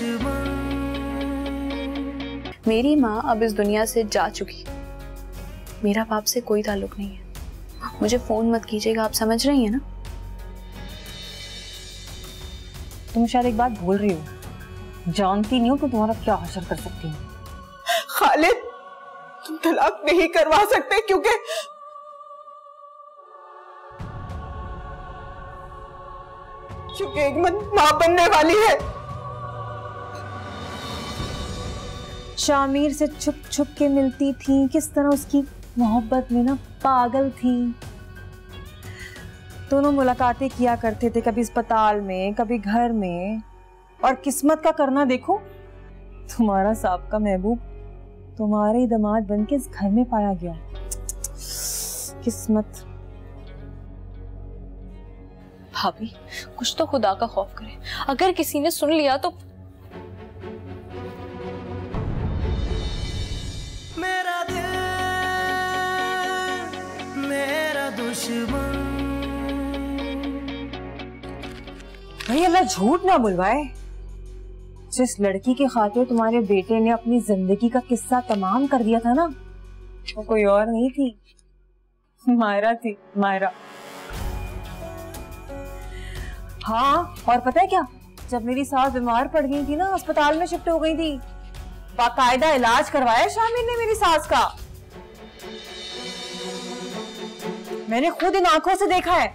दुश्मन। मेरी माँ अब इस दुनिया से जा चुकी, मेरा बाप से कोई ताल्लुक नहीं है। मुझे फोन मत कीजिएगा, आप समझ रही हैं ना? तुम शायद एक बात भूल रही हो, जानती नहीं हो कि तुम्हारा क्या हासिल कर सकती हूँ। खालिद, तुम तलाक नहीं करवा सकते क्योंकि एक मां बनने वाली है। शामिर से छुप छुप के मिलती थी, किस तरह उसकी मोहब्बत में ना पागल थी। दोनों मुलाकातें किया करते थे, कभी अस्पताल में कभी घर में। और किस्मत का करना देखो, तुम्हारा साहब महबूब तुम्हारे ही दामाद बन के इस घर में पाया गया। किस्मत। भाभी, कुछ तो खुदा का खौफ करें, अगर किसी ने सुन लिया तो। मेरा दिल मेरा दुश्मन। भाई अल्लाह झूठ ना बुलवाए, जिस लड़की के खातिर तुम्हारे बेटे ने अपनी जिंदगी का किस्सा तमाम कर दिया था ना, वो कोई और नहीं थी, मायरा थी, मायरा। हाँ, और पता है क्या, जब मेरी सास बीमार पड़ गई थी ना, अस्पताल में शिफ्ट हो गई थी, बाकायदा इलाज करवाया शामिर ने मेरी सास का। मैंने खुद इन आंखों से देखा है।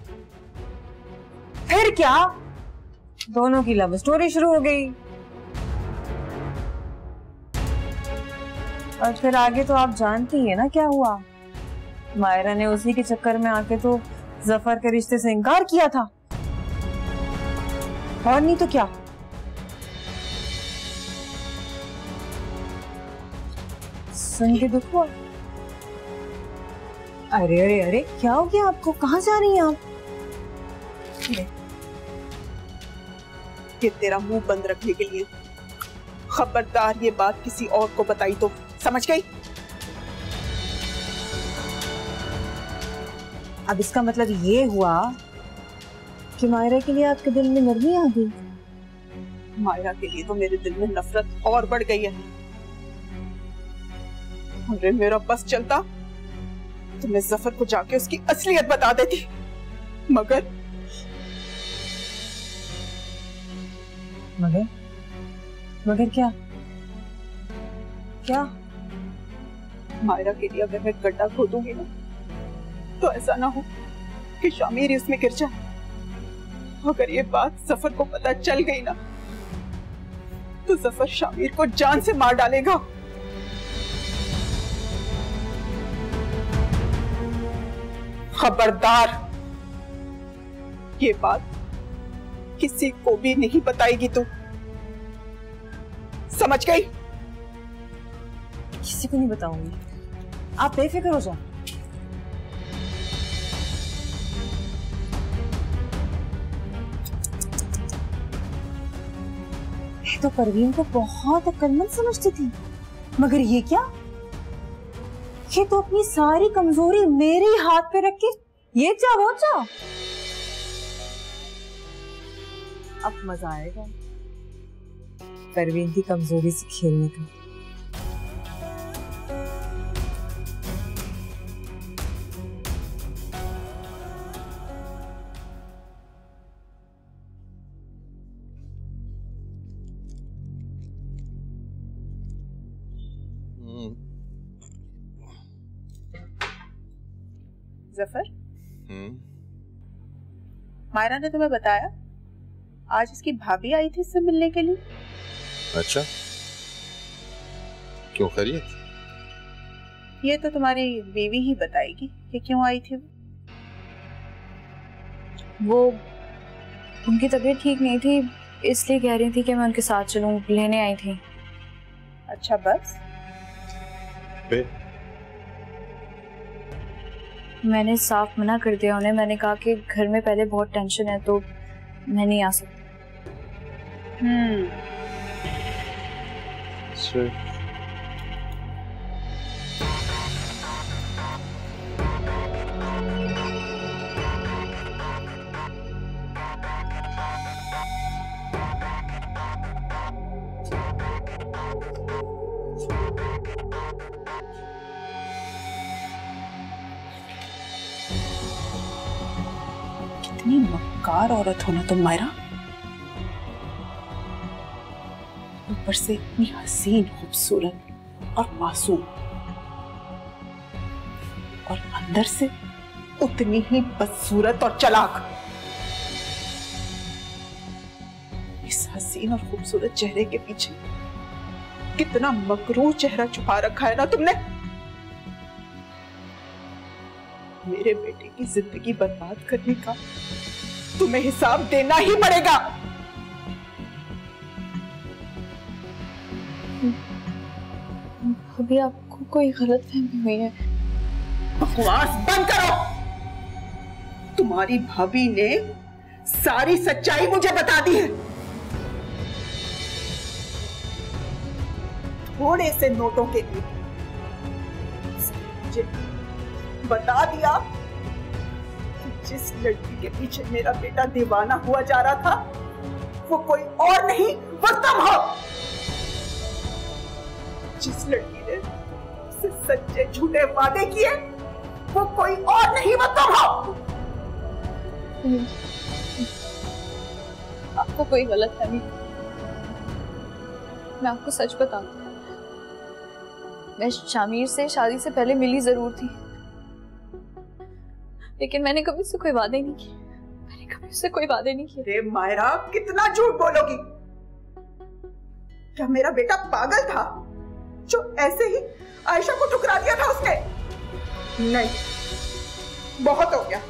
फिर क्या, दोनों की लव स्टोरी शुरू हो गई। और फिर आगे तो आप जानती हैं ना क्या हुआ। मायरा ने उसी के चक्कर में आके तो जफर के रिश्ते से इनकार किया था, और नहीं तो क्या। सुन के दुख हुआ। अरे अरे अरे, क्या हो गया आपको? कहाँ जा रही हैं आप? ये तेरा मुंह बंद रखने के लिए। खबरदार ये बात किसी और को बताई तो, समझ गई? अब इसका मतलब ये हुआ कि मायरा के लिए आपके दिल में नरमी आ गई। मायरा के लिए तो मेरे दिल में नफरत और बढ़ गई है। अरे मेरा बस चलता तो मैं जफर को जाके उसकी असलियत बता देती, मगर मगर क्या क्या? मायरा के लिए अगर मैं गड्ढा खोदूंगी ना, तो ऐसा ना हो कि शामिर ही उसमें गिर जाए। अगर ये बात जफर को पता चल गई ना, तो जफर शामिर को जान से मार डालेगा। खबरदार, ये बात किसी को भी नहीं बताएगी तू, समझ गई? किसी को नहीं बताऊंगी, आप बेफिक्र हो जाओ। मैं तो परवीन को बहुत अक्लमंद समझती थी, मगर ये क्या, ये तो अपनी सारी कमजोरी मेरे ही हाथ पे रख के ये जा वो जा। अब मजा आएगा परवीन की कमजोरी से खेलने का। जफर, मायरा ने तुम्हें बताया आज इसकी भाभी आई थी इससे मिलने के लिए? अच्छा, क्यों, खैरियत? ये तो तुम्हारी बीवी ही बताएगी कि क्यों आई थी। वो उनकी तबीयत ठीक नहीं थी, इसलिए कह रही थी कि मैं उनके साथ चलूं, लेने आई थी। अच्छा, बस? मैंने साफ मना कर दिया उन्हें। मैंने कहा कि घर में पहले बहुत टेंशन है तो मैं नहीं आ सकती। कितनी मक्कार औरत हो ना तुम मायरा, ऊपर से इतनी हसीन, खूबसूरत और मासूम, और अंदर से उतनी ही बदसूरत और चालाक। इस हसीन और खूबसूरत चेहरे के पीछे कितना मकरूर चेहरा छुपा रखा है ना तुमने। मेरे बेटे की जिंदगी बर्बाद करने का तुम्हें हिसाब देना ही पड़ेगा। अभी आपको कोई गलतफहमी हुई है। बकवास बंद करो। तुम्हारी भाभी ने सारी सच्चाई मुझे बता दी है। थोड़े से नोटों के लिए मुझे बता दिया कि जिस लड़की के पीछे मेरा बेटा दीवाना हुआ जा रहा था वो कोई और नहीं, वो तुम हो। जिस लड़की ने उससे सच्चे झूठे वादे किए वो कोई और नहीं, वो तुम हो। आपको कोई गलतफहमी, मैं आपको सच बताऊं, मैं शामिर से शादी से पहले मिली जरूर थी, लेकिन मैंने कभी उससे कोई वादे नहीं किए। मैंने कभी उससे कोई वादे नहीं किए। अरे मायरा, कितना झूठ बोलोगी? क्या मेरा बेटा पागल था जो ऐसे ही आयशा को ठुकरा दिया था उसने? नहीं, बहुत हो गया।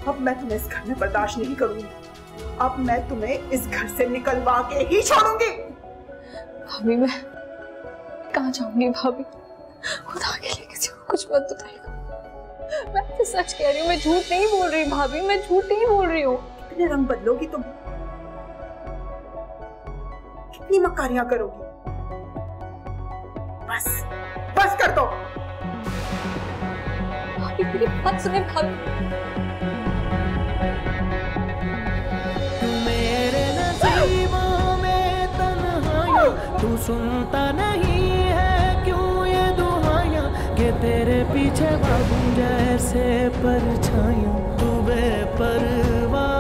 अब मैं तुम्हें इस घर में बर्दाश्त नहीं करूंगी। अब मैं तुम्हें इस घर से निकलवा के ही छोड़ूंगी। भाभी, मैं कहाँ जाऊंगी? भाभी, खुदा के लिए किसी को कुछ मत बताइएगा। मैं तो सच कह रही हूँ, मैं झूठ नहीं बोल रही भाभी, मैं झूठ नहीं बोल रही हूँ। कितने रंग बदलोगी तुम? कितनी मक्कारियां करोगी? बस बस कर दो। भाभी मेरी बात सुने। भाभी, मेरे नसीबों में तन्हाइयां, तू सुनता नहीं है क्यों ये दुआयां, कि तेरे पीछे भागूं जैसे परछाइयां, तू बेपरवाह।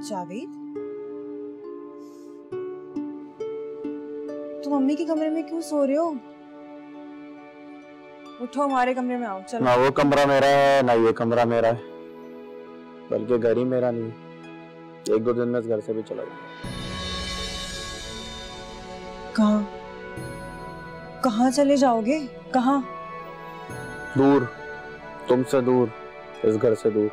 जावेद, तुम मम्मी के कमरे में क्यों सो रहे हो? उठो, हमारे कमरे में आओ। चलो। ना वो कमरा मेरा है ना ये कमरा मेरा है, बल्कि घर ही मेरा नहीं है। एक दो दिन में इस घर से भी चला जाऊंगा। कहाँ कहाँ चले जाओगे? कहाँ? दूर, तुमसे दूर, इस घर से दूर।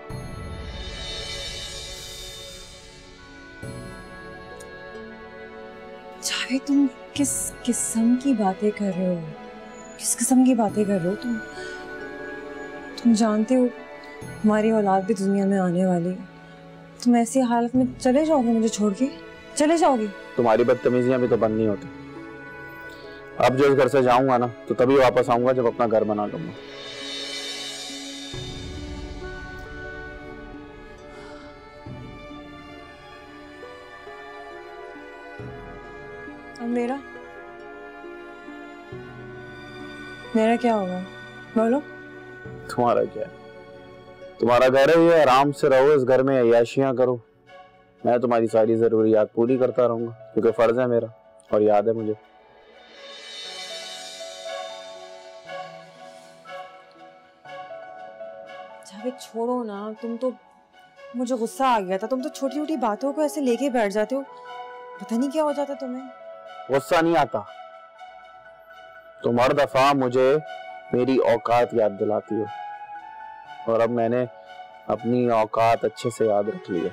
जावेद, तुम किस किस्म की बातें कर रहे हो? किस किस्म की बातें कर रहे हो तुम? तुम जानते हो हमारी औलाद भी दुनिया में आने वाली है। तुम ऐसी हालत में चले जाओगे मुझे छोड़ के? चले जाओगे? तुम्हारी बदतमीजियां भी तो बंद नहीं होती। अब जो इस घर से जाऊंगा ना, तो तभी वापस आऊंगा जब अपना घर बना लूंगा। और मेरा क्या होगा? बोलो। तुम्हारा क्या है? तुम्हारा घर है, ये आराम से रहो इस घर में, अय्याशियां करो। मैं तुम्हारी सारी जरूरियात पूरी करता रहूंगा, क्योंकि फर्ज है मेरा और याद है मुझे। जावेद, छोड़ो ना। तुम तो, मुझे गुस्सा आ गया था। तुम तो छोटी छोटी बातों को ऐसे लेके बैठ जाते हो, पता नहीं क्या हो जाता तुम्हें। गुस्सा नहीं आता, तुम हर दफा मुझे मेरी औकात याद दिलाती हो, और अब मैंने अपनी औकात अच्छे से याद रख ली है।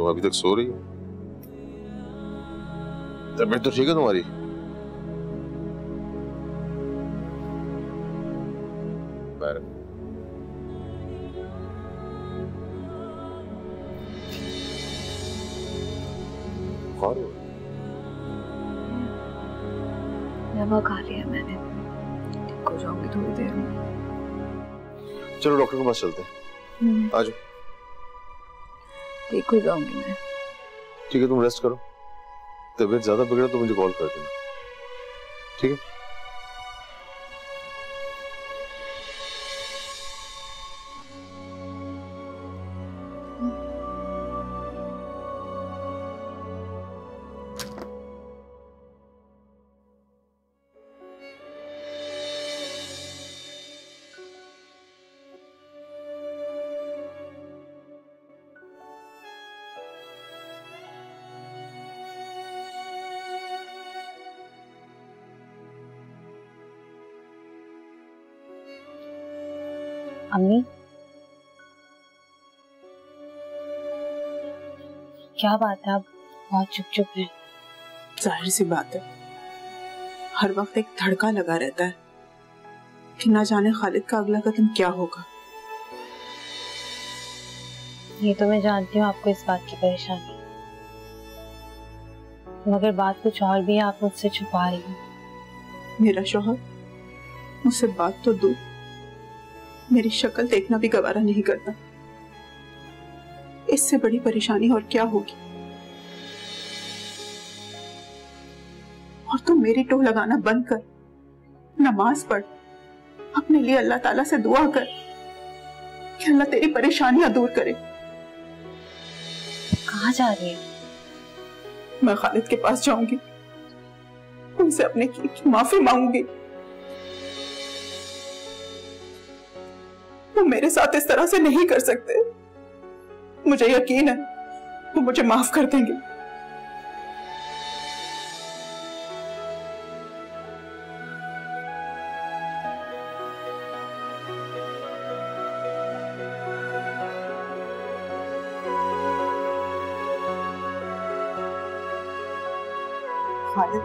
तुम अभी तक सो रही हो? तबीयत तो ठीक है तुम्हारी? दवा खा लिया मैंने, ठीक हो जाऊंगी थोड़ी देर में। चलो डॉक्टर के पास चलते हैं। आ जाओ। ठीक हो जाऊंगी मैं। ठीक है, तुम रेस्ट करो। तबीयत ज्यादा बिगड़ा तो मुझे कॉल कर देना, ठीक है? अम्मी, क्या बात है, आप बहुत चुप चुप हैं। जाहिर सी बात है, हर वक्त एक धड़का लगा रहता है कि ना जाने खालिद का अगला कदम क्या होगा। ये तो मैं जानती हूँ आपको इस बात की परेशानी, मगर बात कुछ और भी है, आप मुझसे छुपा रही हैं। मेरा शौहर मुझसे बात तो दूर, मेरी शक्ल देखना भी गवारा नहीं करता। इससे बड़ी परेशानी और क्या होगी? और तुम मेरी टोह लगाना बंद कर, नमाज पढ़, अपने लिए अल्लाह ताला से दुआ कर कि अल्लाह तेरी परेशानियां दूर करे। कहाँ जा रही है? मैं खालिद के पास जाऊंगी, उनसे अपने की माफी मांगूंगी। वो मेरे साथ इस तरह से नहीं कर सकते। मुझे यकीन है वो मुझे माफ कर देंगे। खालिद,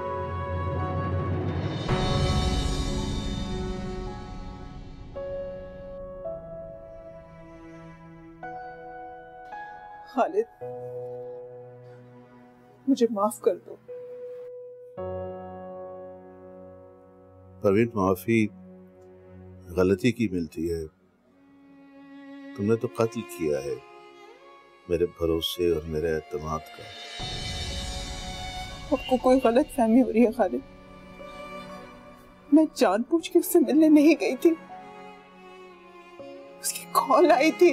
खालिद, मुझे माफ कर दो। परवीन, माफी गलती की मिलती है। तुमने तो कत्ल किया है मेरे भरोसे और मेरे एतमाद का। आपको कोई गलत फहमी हो रही है खालिद। मैं जानबूझ के उससे मिलने नहीं गई थी, उसकी कॉल आई थी।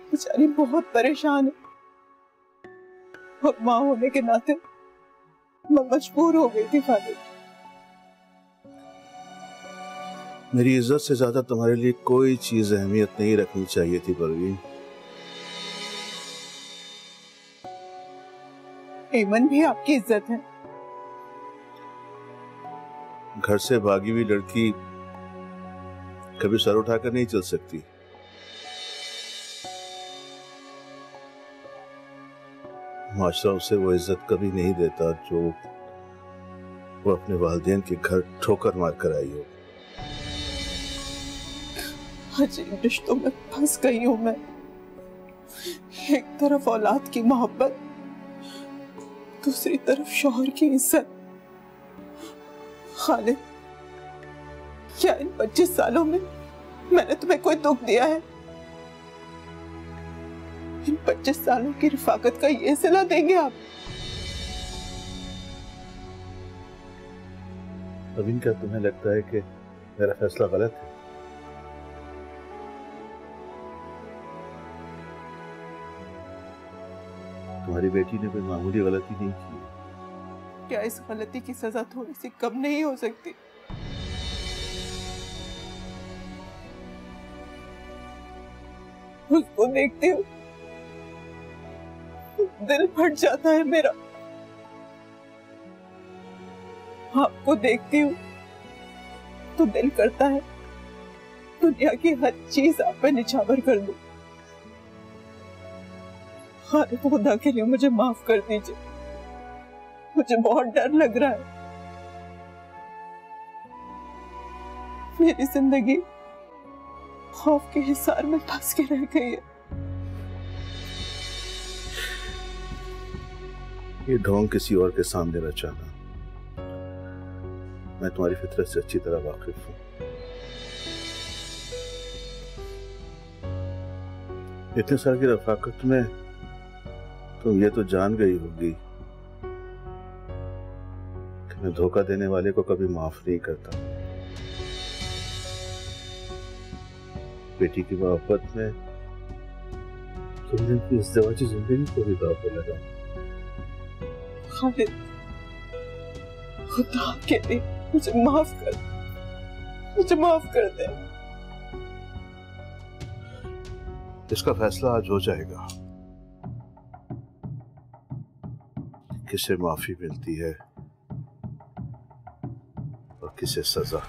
बेचारी बहुत परेशान है और माँ होने के नाते मैं मजबूर हो गई थी। खालिद, मेरी इज्जत से ज्यादा तुम्हारे लिए कोई चीज अहमियत नहीं रखनी चाहिए थी परवीन। एमन भी आपकी इज्जत है। घर से भागी हुई लड़की कभी सर उठाकर नहीं चल सकती। माशरा उसे वो इज्जत कभी नहीं देता जो वो अपने वालिदैन के घर ठोकर मार कर आई हो। अजीब रिश्तों में फंस गई हूं मैं। एक तरफ औलाद की मोहब्बत, दूसरी तरफ शौहर की इज्जत। खालिद, क्या इन 25 सालों में मैंने तुम्हें कोई दुख दिया है? इन 25 सालों की रिफाकत का ये सिला देंगे आप? परवीन, क्या तुम्हें लगता है कि मेरा फैसला गलत है? तुम्हारी बेटी ने कोई मामूली गलती नहीं की। क्या इस गलती की सजा थोड़ी सी कम नहीं हो सकती? उसको देखती हूँ दिल फट जाता है मेरा। आपको देखती हूँ तो दिल करता है दुनिया की हर चीज आप पे निछावर कर दूं। खालिद, खुदा के लिए मुझे माफ कर दीजिए, मुझे बहुत डर लग रहा है। मेरी जिंदगी खौफ के हिसार में फंस के रह गई है। ये ढोंग किसी और के सामने न चाहना, मैं तुम्हारी फितरत से अच्छी तरह वाकिफ हूं। इतने साल की रफाकत में तुम ये तो जान गई होगी कि मैं धोखा देने वाले को कभी माफ नहीं करता। बेटी की मोहब्बत में तुमने अपनी इज़्दिवाजी जिंदगी को भी दांव पर लगा। खालिद, खुदा के लिए मुझे माफ कर, मुझे माफ कर दे। इसका फैसला आज हो जाएगा, किसे माफी मिलती है और किसे सजा।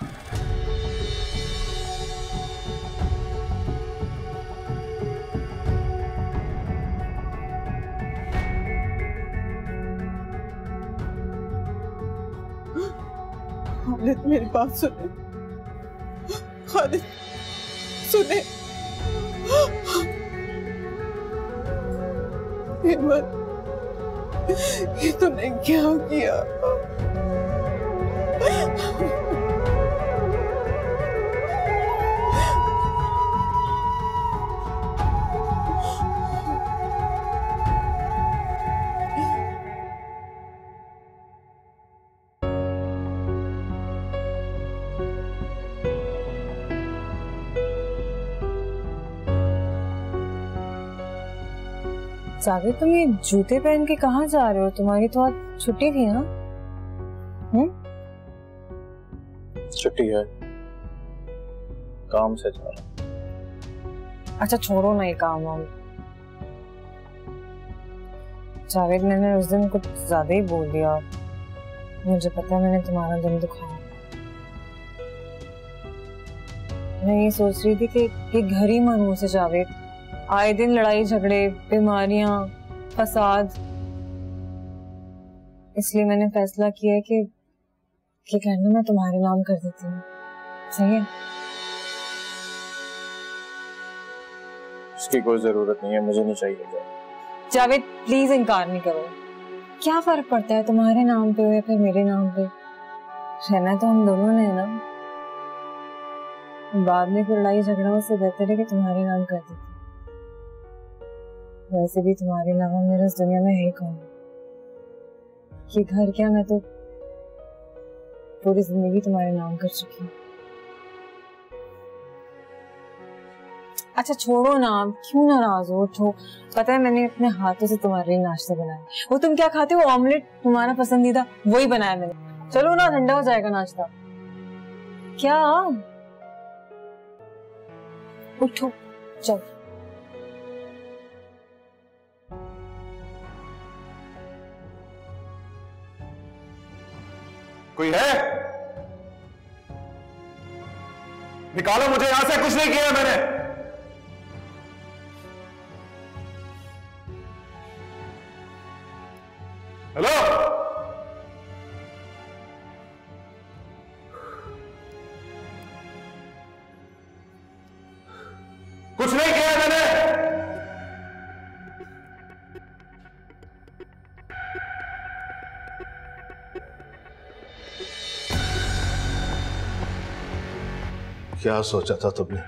खालिद, मेरी बात सुने। खालिद सुने। हिम्मत, ये तूने क्या किया? जावेद, तुम ये जूते पहन के कहाँ जा रहे हो? तुम्हारी तो आज छुट्टी थी ना? छुट्टी है, काम से जा रहा। अच्छा छोड़ो ना ये काम वाम। जावेद, मैंने उस दिन कुछ ज्यादा ही बोल दिया। मुझे पता है मैंने तुम्हारा दिल दुखाया। मैं ये सोच रही थी कि घर ही मनहूस है जावेद। आए दिन लड़ाई झगड़े, बीमारियां, फसाद। इसलिए मैंने फैसला किया है कि कहना मैं तुम्हारे नाम कर देती हूँ। सही है? इसकी कोई जरूरत नहीं है, मुझे नहीं चाहिए। जावेद प्लीज इनकार नहीं करो। क्या फर्क पड़ता है तुम्हारे नाम पे हो या फिर मेरे नाम पे? रहना तो हम दोनों ने है ना। बाद में कोई लड़ाई झगड़ा, उससे बेहतर है कि तुम्हारे नाम कर देती। वैसे भी तुम्हारे अलावा मेरा इस दुनिया में है ही कौन। ये घर क्या, मैं तो पूरी जिंदगी तुम्हारे नाम कर चुकी हूँ। अच्छा छोड़ो ना, क्यों नाराज हो? उठो। पता है मैंने अपने हाथों से तुम्हारे लिए नाश्ता बनाया। वो तुम क्या खाते हो? ऑमलेट, तुम्हारा पसंदीदा, वही बनाया मैंने। चलो ना, ठंडा हो जाएगा नाश्ता। क्या? उठो, चल। कोई है? निकालो मुझे यहां से। कुछ नहीं किया मैंने। हेलो, कुछ नहीं किया मैंने। क्या सोचा था तुमने?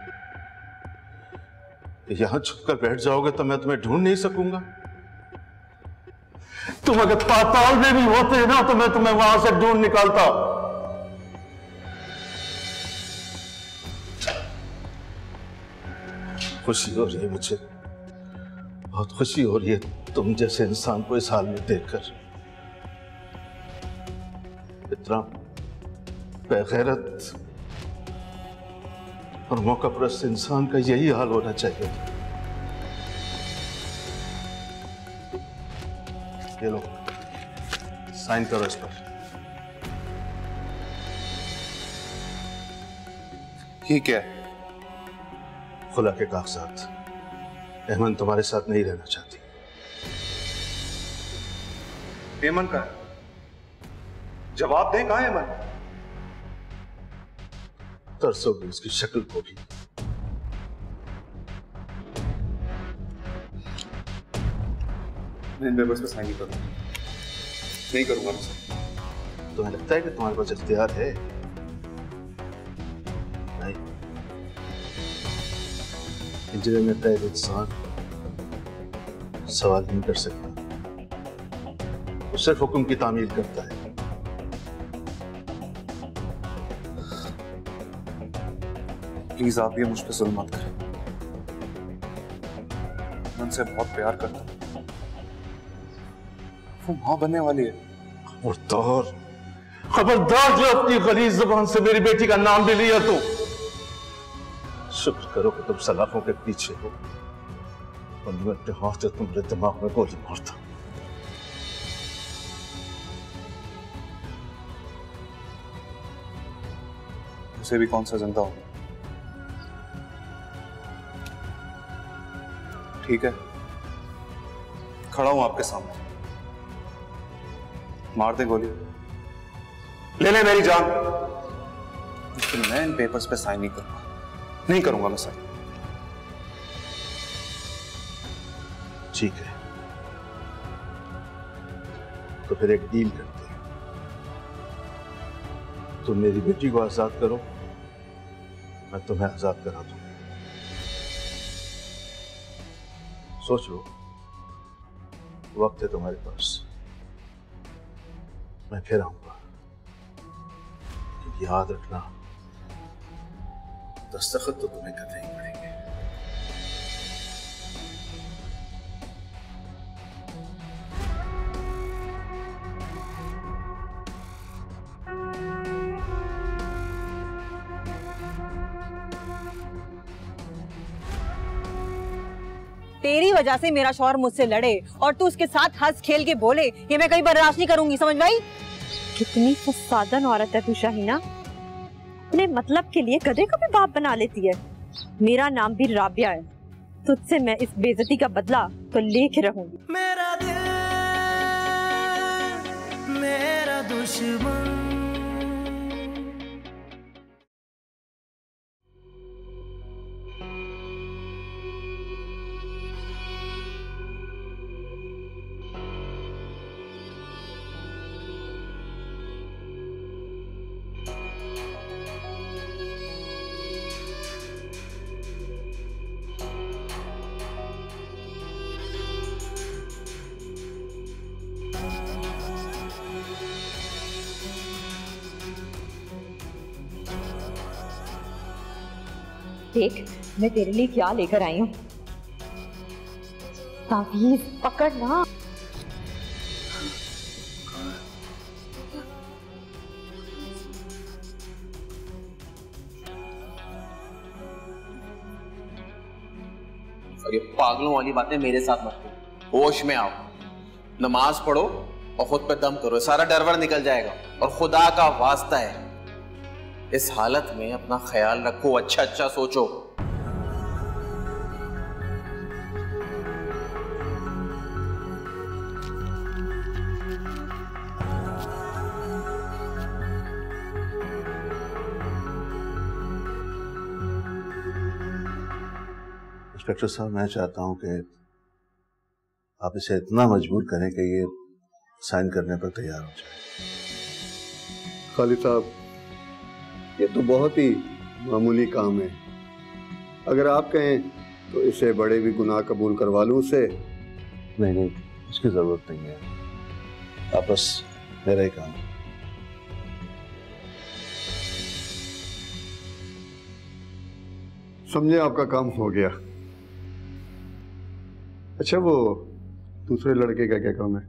यहां छुपकर बैठ जाओगे तो मैं तुम्हें ढूंढ नहीं सकूंगा? तुम अगर पाताल में भी होते ना तो मैं तुम्हें वहां से ढूंढ निकालता। खुशी हो रही है मुझे, बहुत खुशी हो रही है तुम जैसे इंसान को इस हाल में देखकर। इतना बेगैरत और मौकापरस्त इंसान का यही हाल होना चाहिए। ये लो, साइन करो इस पर। ये क्या है? खुला के कागजात। अहमद तुम्हारे साथ नहीं रहना चाहती। हेमंत का है, जवाब दें। कहां है हेमंत? तरसोगे उसकी शक्ल को भी। मैं इन पेपर्स पे साइन नहीं करूंगा, नहीं करूंगा मैं। तुम्हें लगता है कि तुम्हारे पास इख्तियार है? नहीं। पिंजरे में कैद इंसान सवाल नहीं कर सकता, वो सिर्फ हुक्म की तामील करता है। प्लीज आप ये मुझ पे जुल्म मत करें। मैं उनसे बहुत प्यार करता हूँ, वो मां बनने वाली है। खबरदार जो अपनी गलीज जुबान से मेरी बेटी का नाम भी लिया तो। शुक्र करो कि तुम सलाखों के पीछे हो, वरना अपने हाथ से तुम्हारे दिमाग में गोली मारता। उसे भी कौन सा जिंदा हो। ठीक है, खड़ा हूं आपके सामने, मार दे गोली, ले ले मेरी जान, लेकिन मैं इन पेपर्स पे साइन नहीं करूंगा, नहीं करूंगा मैं साइन। ठीक है, तो फिर एक डील करते हैं। तुम मेरी बेटी को आजाद करो, मैं तुम्हें आजाद करा दूं। सोच लो, वक्त है तुम्हारे पास, मैं फिर आऊंगा। लेकिन याद रखना, दस्तखत तो तुम्हें करने ही पड़ेंगे। तेरी वजह से मेरा शौहर मुझसे लड़े और तू उसके साथ हंस खेल के बोले, ये मैं कहीं बर्दाश्त नहीं करूंगी, समझ भाई? कितनी फसादन औरत है तू शाहीना, अपने मतलब के लिए गधे को भी बाप बना लेती है। मेरा नाम भी राबिया है, तुझसे मैं इस बेइज्जती का बदला तो लेके रहूंगी। मेरा दिल मेरा दुश्मन, देख मैं तेरे लिए क्या लेकर आई हूँ। तावीज़ पकड़ ना। और ये पागलों वाली बातें मेरे साथ मत करो, होश में आओ, नमाज पढ़ो और खुद पे दम करो, सारा डर निकल जाएगा। और खुदा का वास्ता है, इस हालत में अपना ख्याल रखो, अच्छा अच्छा सोचो। इंस्पेक्टर साहब, मैं चाहता हूं कि आप इसे इतना मजबूर करें कि ये साइन करने पर तैयार हो जाए। खालिद साहब, ये तो बहुत ही मामूली काम है। अगर आप कहें तो इसे बड़े भी गुनाह कबूल करवा लूं उससे। नहीं नहीं, इसकी जरूरत नहीं है, आप बस मेरा ही काम। समझे, आपका काम हो गया। अच्छा, वो दूसरे लड़के का क्या काम है?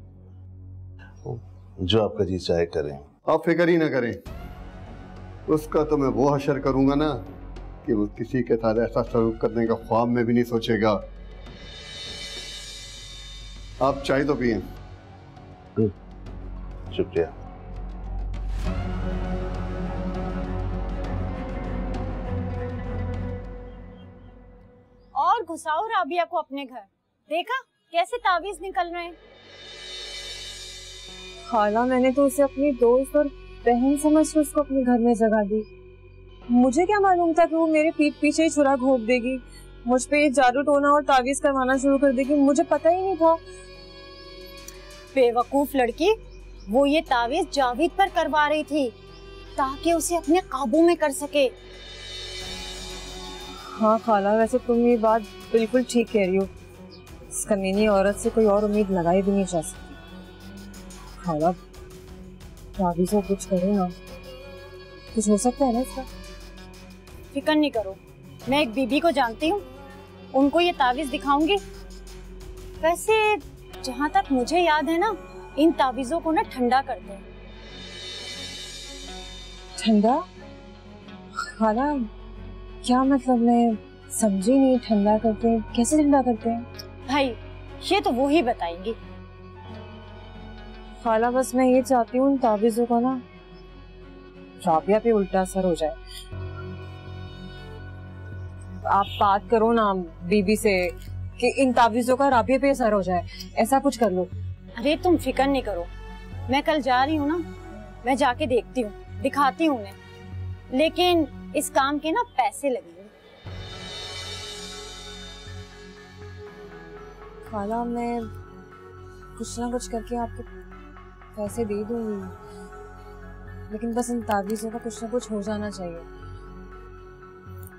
जो आपका जी चाहे करें। आप फिक्र ही ना करें, उसका तो मैं वो हशर करूंगा ना कि वो किसी के साथ ऐसा सलूक करने का ख्वाब में भी नहीं सोचेगा। आप चाय तो पिए। शुक्रिया। और घुसाओ राबिया को अपने घर। देखा कैसे तावीज निकल रहे हैं। खाला, मैंने तो उसे अपनी दोस्त और बहन समझ के उसको अपने घर में जगह दी। मुझे क्या मालूम था कि वो मेरे पीठ पीछे ही छुरा घोंप देगी, मुझ पे ये जादू टोना और तावीज करवाना शुरू कर देगी। मुझे पता ही नहीं था। बेवकूफ लड़की, वो ये तावीज जावेद पर करवा रही थी ताकि उसे अपने काबू में कर सके। हाँ खाला, वैसे तुम ये बात बिल्कुल ठीक कह रही हो। इस कमीनी औरत से कोई और उम्मीद लगाई भी नहीं जा सकती। खाला, तावीज को कुछ करे ना, कुछ हो सकता है ना इसका। फिक्र नहीं करो, मैं एक बीबी को जानती हूँ, उनको ये तावीज दिखाऊंगी। वैसे जहाँ तक मुझे याद है ना, इन तावीजों को ना ठंडा करते हैं। ठंडा? खाला क्या मतलब, मैं समझी नहीं। ठंडा करते हैं? कैसे ठंडा करते हैं? भाई ये तो वो ही बताएंगी। खाला बस मैं ये चाहती हूँ इन तावीजों का ना राबिया पे उल्टा असर हो जाए। आप बात करो ना बीबी से कि इन तावीजों का राबिया पे असर हो जाए, ऐसा कुछ कर लो। अरे तुम फिक्र नहीं करो, मैं कल जा रही हूँ ना, मैं जाके देखती हूँ, दिखाती हूँ उन्हें, लेकिन इस काम के ना पैसे लगेंगे। खाला मैं कुछ ना कुछ करके आपको पैसे दे दूंगी, लेकिन बस इन तावीज़ों का कुछ ना कुछ हो जाना चाहिए।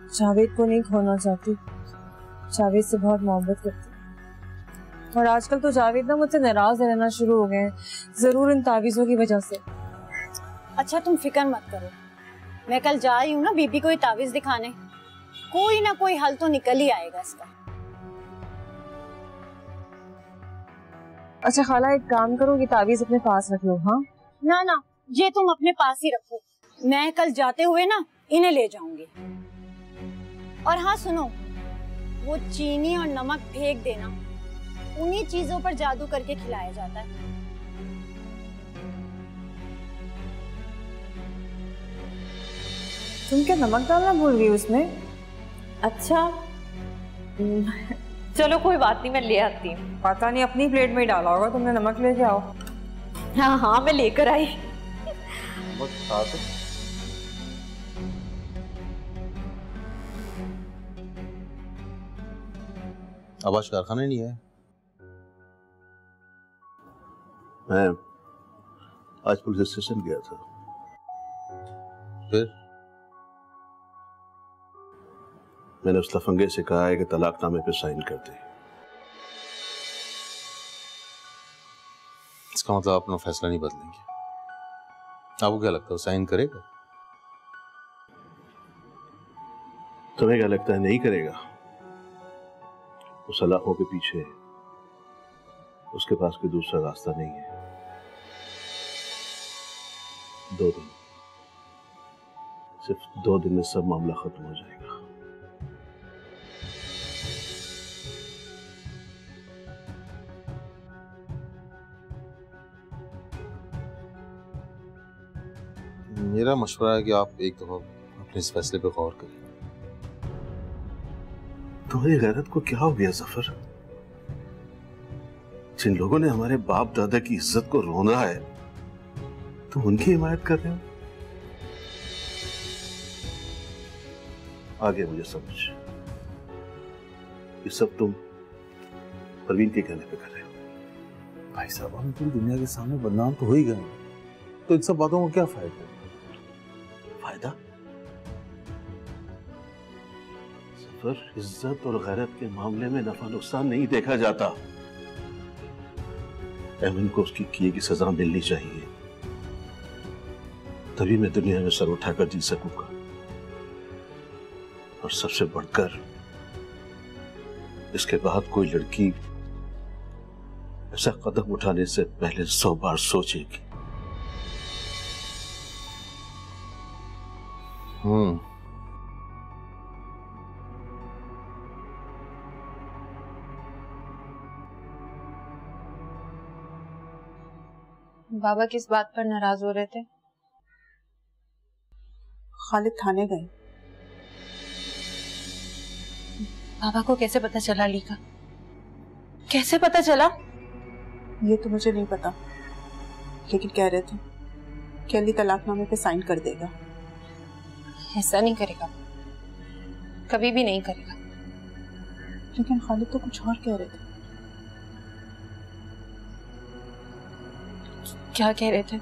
जावेद को नहीं खोना चाहती, जावेद से बहुत मोहब्बत करती, और आजकल तो जावेद ना मुझसे नाराज रहना शुरू हो गए हैं, जरूर इन तावीज़ों की वजह से। अच्छा तुम फिक्र मत करो, मैं कल जा रही हूँ ना बीबी को ये तावीज़ दिखाने, कोई ना कोई हल तो निकल ही आएगा इसका। अच्छा खाला एक काम करो, ये तावीज़ अपने पास रख लो। हाँ ना ना, ये तुम अपने पास ही रखो, मैं कल जाते हुए ना इन्हें ले जाऊंगी। और हाँ सुनो, वो चीनी और नमक फेंक देना, उन्हीं चीजों पर जादू करके खिलाया जाता है। तुम क्या नमक डालना भूल गई उसमें? अच्छा चलो कोई बात नहीं, मैं ले आती हूँ। पता नहीं अपनी प्लेट में ही डाला होगा तुमने, नमक लेके आओ। हाँ हाँ मैं लेकर आई। अब आज कारखाने नहीं है। मैं आज पुलिस स्टेशन गया था, फिर मैंने उस लफंगे से कहा है कि तलाकनामे पे साइन कर दे। इसका मतलब आप अपना फैसला नहीं बदलेंगे? आपको क्या लगता है साइन करेगा? तुम्हें क्या लगता है नहीं करेगा? उस सलाखों के पीछे उसके पास कोई दूसरा रास्ता नहीं है। 2 दिन, सिर्फ 2 दिन में सब मामला खत्म हो जाएगा। मेरा मशवरा है कि आप एक दफा अपने इस फैसले पे गौर करें। तुम्हारी गैरत को क्या हो गया जफर? जिन लोगों ने हमारे बाप दादा की इज्जत को रोना है, तुम उनकी हिमायत कर रहे हो। आगे मुझे समझ, ये सब तुम परवीन के कहने पे कर रहे हो। भाई साहब हम पूरी दुनिया के सामने बदनाम तो हो ही गए, तो इन सब बातों का क्या फायदा? फायदा? सफर, इज्जत और गैरत के मामले में नफा नुकसान नहीं देखा जाता। एमन को उसकी किए की सजा मिलनी चाहिए, तभी मैं दुनिया में सर उठाकर जी सकूंगा। और सबसे बढ़कर इसके बाद कोई लड़की ऐसा कदम उठाने से पहले 100 बार सोचेगी। बाबा किस बात पर नाराज हो रहे थे? खालिद थाने गए। बाबा को कैसे पता चला अली का? कैसे पता चला? ये तो मुझे नहीं पता, लेकिन कह रहे थे कि अली तलाकनामे पे साइन कर देगा। ऐसा नहीं करेगा, कभी भी नहीं करेगा। लेकिन खालिद तो कुछ और कह रहे थे। क्या कह रहे थे?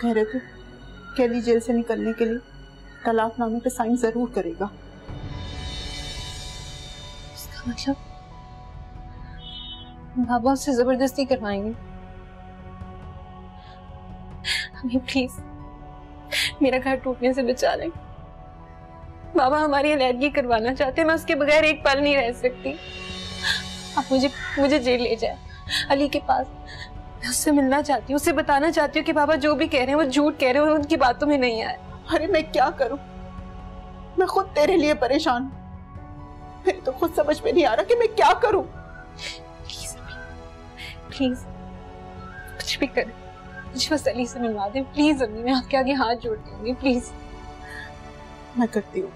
कह रहे थे कि अली जेल से निकलने के लिए तलाकनामे पे साइन जरूर करेगा। इसका मतलब बाबा उससे जबरदस्ती करवाएंगे। हमें प्लीज मेरा घर टूटने से बचा लें। बाबा हमारी अलैदगी करवाना चाहते हैं, मैं उसके बगैर एक पल नहीं रह सकती। आप मुझे जेल ले जाए, अली के पास। मैं उससे मिलना चाहती हूँ, उससे बताना चाहती हूँ कि बाबा जो भी कह रहे हैं वो झूठ कह रहे हैं, उनकी बातों में नहीं आए। अरे मैं क्या करूं, मैं खुद तेरे लिए परेशान हूं। मेरी तो खुद समझ में नहीं आ रहा कि मैं क्या करूं। प्लीज कुछ भी कर, मुझे बस अली से मिलवा दे प्लीज। अम्मी मैं आपके आगे हाथ जोड़ती हूँ, प्लीज। मैं करती हूँ।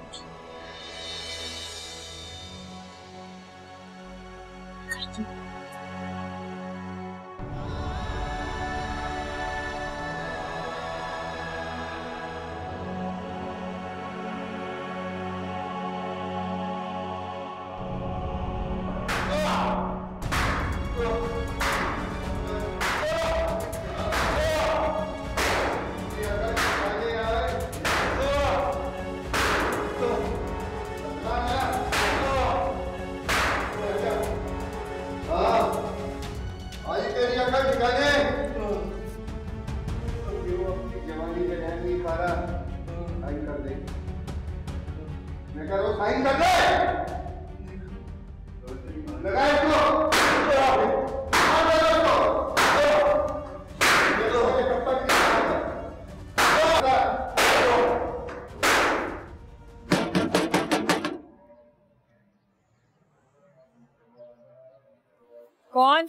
कौन?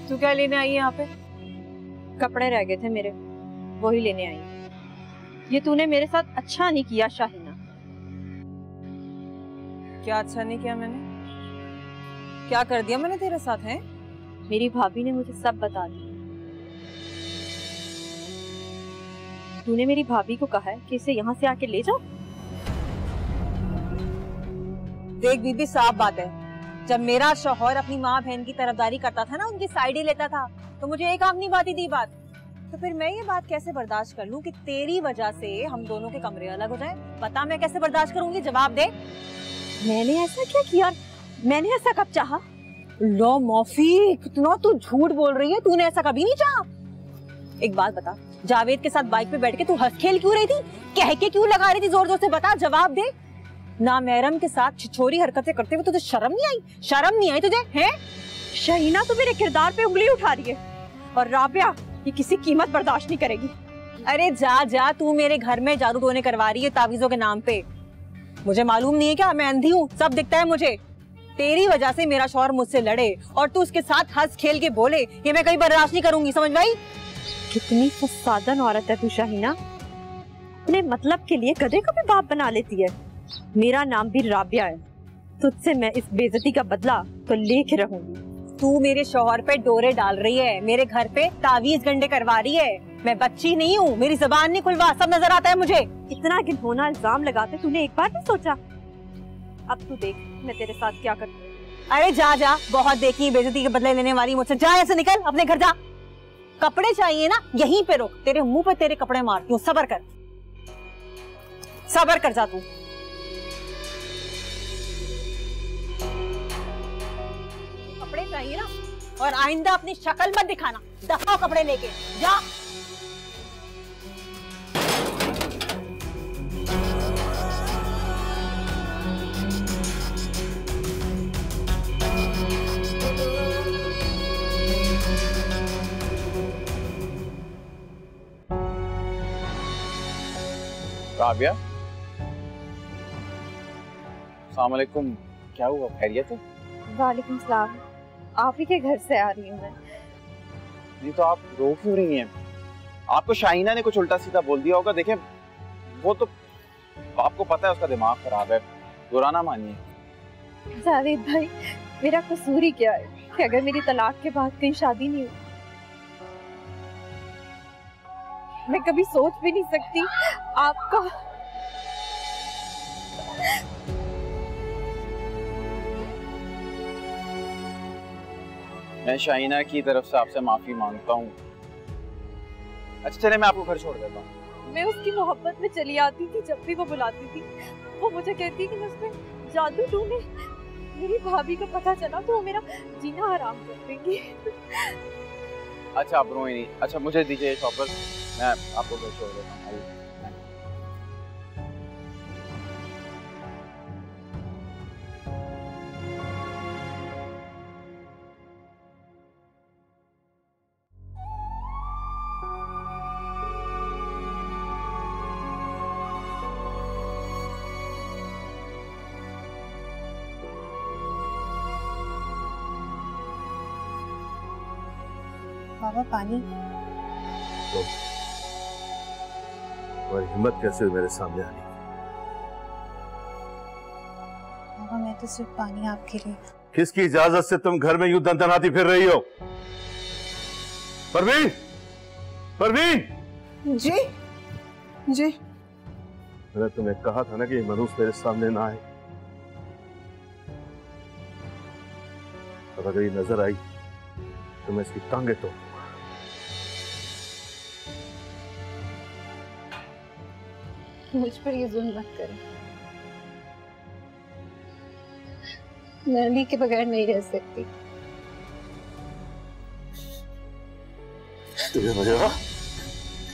तू क्या लेने आई है यहाँ पे? कपड़े रह गए थे मेरे, वही लेने आई। ये तूने मेरे साथ अच्छा नहीं किया शाहीना। क्या अच्छा नहीं किया मैंने? क्या कर दिया मैंने तेरे साथ? है मेरी भाभी ने मुझे सब बता दिया। तूने मेरी भाभी को कहा है कि इसे यहाँ से आके ले जाओ। देख बीबी, साफ बात है, जब मेरा शौहर अपनी माँ बहन की तरफदारी करता था ना, उनकी साइड ही लेता था, तो मुझे एक आम नहीं बात थी बात। तो फिर मैं ये बात कैसे बर्दाश्त कर लूं कि तेरी वजह से हम दोनों के कमरे अलग हो जाएं? बता मैं कैसे बर्दाश्त करूंगी? जवाब दे। मैंने ऐसा क्या किया? मैंने ऐसा कब चाहा? लो मौफी, कितना तू झूठ बोल रही है। तूने ऐसा कभी नहीं चाहा। एक बात बता, जावेद के साथ बाइक पे बैठ के तू हंस खेल क्यों रही थी? कह के क्यों लगा रही थी जोर जोर से? बता, जवाब दे। ना महरम के साथ छिछोरी हरकतें करते हुए तुझे शर्म नहीं आई? शर्म नहीं आई तुझे? हैं? शाहीना तो मेरे किरदार पे उंगली उठा रही है, और राबिया ये किसी कीमत बर्दाश्त नहीं करेगी। अरे जा जा, तू मेरे घर में जादू टोने करवा रही है तावीजों के नाम पे। मुझे मालूम नहीं है क्या? मैं अंधी हूँ, सब दिखता है मुझे। तेरी वजह से मेरा शौहर मुझसे लड़े और तू उसके साथ हंस खेल के बोले, ये मैं कहीं बर्दाश्त नहीं करूंगी, समझ भाई? कितनी फसादन औरत है तू शाहीना, अपने मतलब के लिए गधे को भी बाप बना लेती है। मेरा नाम भी राबिया है, तुझसे मैं इस बेइज्जती का बदला तो लेके रहूंगी। तू मेरे शौहर पे डोरे डाल रही है, मेरे घर पे तावीज गंडे करवा रही है। मैं बच्ची नहीं हूँ, मेरी जबान नहीं खुलवा, सब नजर आता है मुझे। इतना घिनौना इल्जाम लगाते तूने एक बार नहीं सोचा? अब तू देख मैं तेरे साथ क्या करती हूँ। अरे जा जा, बहुत देखी बेइज्जती के बदले लेने वाली मुझसे। जा ऐसे निकल, अपने घर जा। कपड़े चाहिए ना, यहीं पे रोक, तेरे मुंह पे तेरे कपड़े मारती हूँ। सबर कर, सबर कर जा। तू कपड़े चाहिए ना, और आइंदा अपनी शक्ल मत दिखाना। दफा कपड़े लेके जा। राबिया, अस्सलाम वालेकुम। क्या हुआ, खैरियत है? वालेकुम सलाम। आप ही के घर से आ रही हूँ मैं। ये तो आप रो क्यों रही हैं? आपको शाहीना ने कुछ उल्टा सीधा बोल दिया होगा। देखें, वो तो आपको पता है उसका दिमाग खराब है। बुरा ना मानिए। जावेद भाई, मेरा कसूर ही क्या है कि अगर मेरी तलाक के बाद कहीं शादी नहीं हुई? मैं कभी सोच भी नहीं सकती आपका। मैं शाइना की तरफ से आपसे माफी मांगता हूँ। अच्छा चले, मैं आपको घर छोड़ देता हूँ। मैं उसकी मोहब्बत में चली आती थी, जब भी वो बुलाती थी वो मुझे कहती कि मैं उसमें जादू टूने मेरी भाभी का पता चला तो वो मेरा जीना हराम कर देंगी। अच्छा आप रोए नहीं। अच्छा मुझे दीजिए शॉपर, मैं आपको घर छोड़ देता हूँ। बाबा पानी। तो तुम्हारी हिम्मत कैसे मेरे सामने आने की? बाबा मैं तो सिर्फ पानी आपके लिए। किसकी इजाजत से तुम घर में यूं दंदनाती फिर रही हो? परवीन, परवीन। जी जी। मैंने तुम्हें कहा था ना कि मनूस मेरे सामने ना आए। और अगर ये नजर आई तो मैं इसकी टांगे तोड़ूंगा। मुझ पर ये जुल्म मत करें। मैं अली के बगैर नहीं रह सकती। तुझे वजह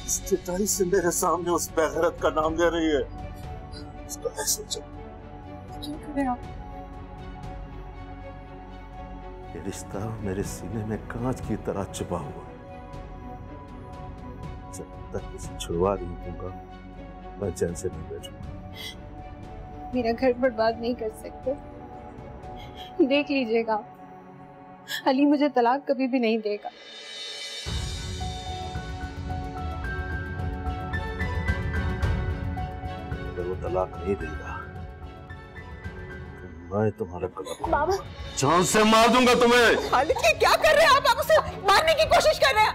इस्तेताई से मेरे सामने उस बेगैरत का नाम ले रही है। उसका है सोचो। क्या कर रहे हैं आप? ये रिश्ता मेरे सीने में कांच की तरह छुपा हुआ है। जब तक इसे छुड़वा नहीं दूंगा मैं चैन से नहीं बैठूंगा। मेरा घर बर्बाद नहीं कर सकते। देख लीजिएगा, अली मुझे तलाक कभी भी नहीं देगा। अगर वो तलाक नहीं देगा तो मैं तुम्हारा गला बाबा, जान से मार दूंगा तुम्हें। खालिद ये क्या कर रहे हैं आप उसे मारने की कोशिश कर रहे हैं।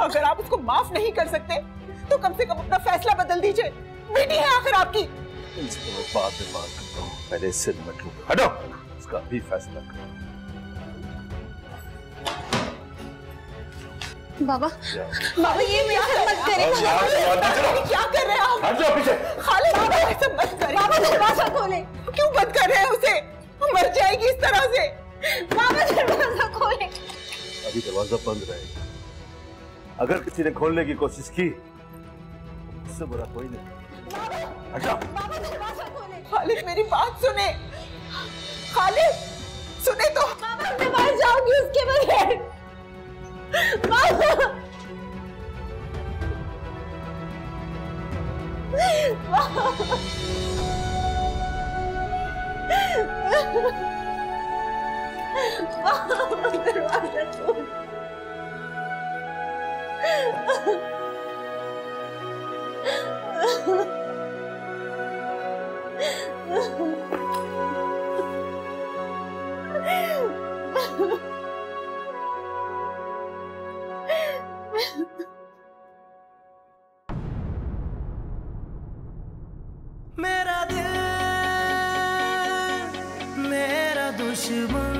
अगर आप उसको माफ नहीं कर सकते तो कम से कम अपना फैसला बदल दीजिए। बेटी है आखिर आपकी। इसको मैं बाद में बात करता हूँ, पहले इससे निपट लूंगा। हटो, इसका भी फैसला करो। बाबा, बाबा ये मेरे मत करें। क्या कर रहे हैं आप? हट जाओ पीछे। खालिद बाबा ऐसा मत करें। बाबा दरवाजा खोले। क्यों बंद कर रहे हैं उसे? मर जाएगी इस तरह से। बाबा दरवाजा खोले। अभी दरवाजा बंद रहेगा। अगर किसी ने खोलने की कोशिश की उससे बुरा कोई नहीं। अच्छा बाबा दरवाजा खोले। खालिद मेरी बात सुने। खालिद सुने तो। बाबा मैं मर जाऊंगी उसके बगैर। बाबा, बाबा दरवाजा खोले। मेरा दिल मेरा दुश्मन।